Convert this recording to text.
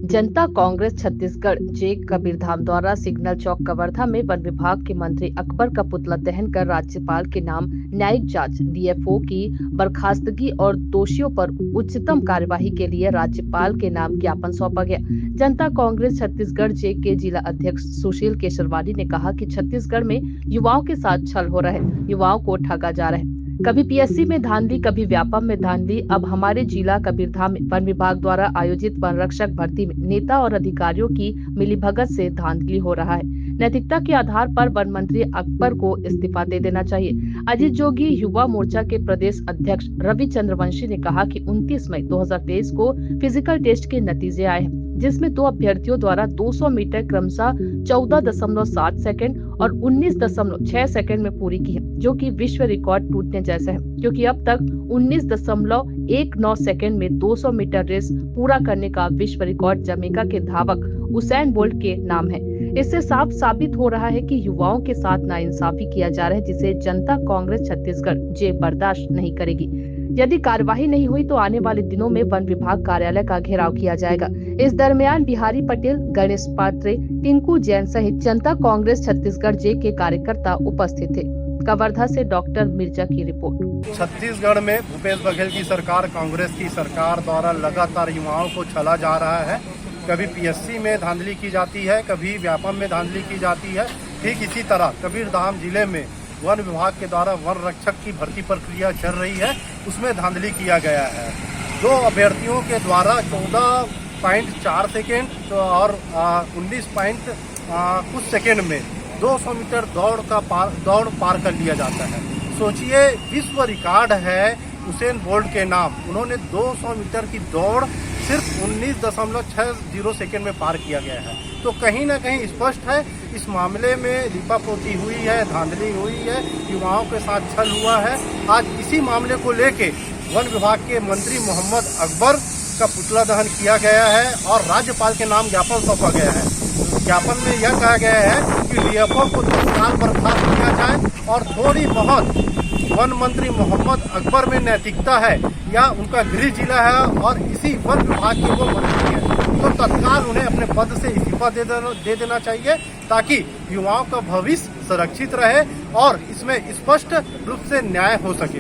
जनता कांग्रेस छत्तीसगढ़ जे कबीरधाम द्वारा सिग्नल चौक कवर्धा में वन विभाग के मंत्री अकबर का पुतला दहन कर राज्यपाल के नाम न्यायिक जांच डीएफओ की बर्खास्तगी और दोषियों पर उच्चतम कार्यवाही के लिए राज्यपाल के नाम ज्ञापन सौंपा गया। जनता कांग्रेस छत्तीसगढ़ जे के जिला अध्यक्ष सुशील केशरवानी ने कहा कि छत्तीसगढ़ में युवाओं के साथ छल हो रहा है, युवाओं को ठगा जा रहा है। कभी पीएससी में धांधली, कभी व्यापम में धांधली। अब हमारे जिला कबीरधाम में वन विभाग द्वारा आयोजित वन रक्षक भर्ती में नेता और अधिकारियों की मिलीभगत से धांधली हो रहा है। नैतिकता के आधार पर वन मंत्री अकबर को इस्तीफा दे देना चाहिए। अजीत जोगी युवा मोर्चा के प्रदेश अध्यक्ष रवि चंद्रवंशी ने कहा कि 29 मई 2023 को फिजिकल टेस्ट के नतीजे आए हैं, जिसमें 2 अभ्यर्थियों द्वारा 200 मीटर क्रमशः 14.7 सेकंड और 19.6 सेकंड में पूरी की है, जो कि विश्व रिकॉर्ड टूटने जैसा है, क्योंकि अब तक 19.19 सेकंड में 200 मीटर रेस पूरा करने का विश्व रिकॉर्ड जमैका के धावक उसैन बोल्ट के नाम है। इससे साफ साबित हो रहा है कि युवाओं के साथ नाइंसाफी किया जा रहा है, जिसे जनता कांग्रेस छत्तीसगढ़ जे बर्दाश्त नहीं करेगी। यदि कार्यवाही नहीं हुई तो आने वाले दिनों में वन विभाग कार्यालय का घेराव किया जाएगा। इस दरमियान बिहारी पटेल, गणेश पात्रे, टिंकू जैन सहित जनता कांग्रेस छत्तीसगढ़ जे के कार्यकर्ता उपस्थित थे। कवर्धा से डॉक्टर मिर्जा की रिपोर्ट। छत्तीसगढ़ में भूपेश बघेल की सरकार, कांग्रेस की सरकार द्वारा लगातार युवाओं को छला जा रहा है। कभी पीएससी में धांधली की जाती है, कभी व्यापम में धांधली की जाती है। ठीक इसी तरह कबीरधाम जिले में वन विभाग के द्वारा वन रक्षक की भर्ती प्रक्रिया चल रही है, उसमें धांधली किया गया है। 2 अभ्यर्थियों के द्वारा 14.4 सेकेंड और 19 कुछ सेकेंड में 200 मीटर दौड़ पार कर लिया जाता है। सोचिए, विश्व रिकॉर्ड है उसेन बोल्ट के नाम। उन्होंने 200 मीटर की दौड़ सिर्फ 19.60 सेकेंड में पार किया गया है। तो कहीं ना कहीं स्पष्ट है इस मामले में लीपापोती हुई है, धांधली हुई है, युवाओं के साथ छल हुआ है। आज इसी मामले को लेके वन विभाग के मंत्री मोहम्मद अकबर का पुतला दहन किया गया है और राज्यपाल के नाम ज्ञापन सौंपा गया है। ज्ञापन में यह कहा गया है कि डीएफओ को तत्काल बर्खास्त किया जाए और थोड़ी बहुत वन मंत्री मोहम्मद अकबर में नैतिकता है या उनका गृह जिला है और इसी वन विभाग के वो मंत्री है, तो तत्काल उन्हें अपने पद से इस्तीफा दे देना चाहिए, ताकि युवाओं का भविष्य सुरक्षित रहे और इसमें स्पष्ट रूप से न्याय हो सके।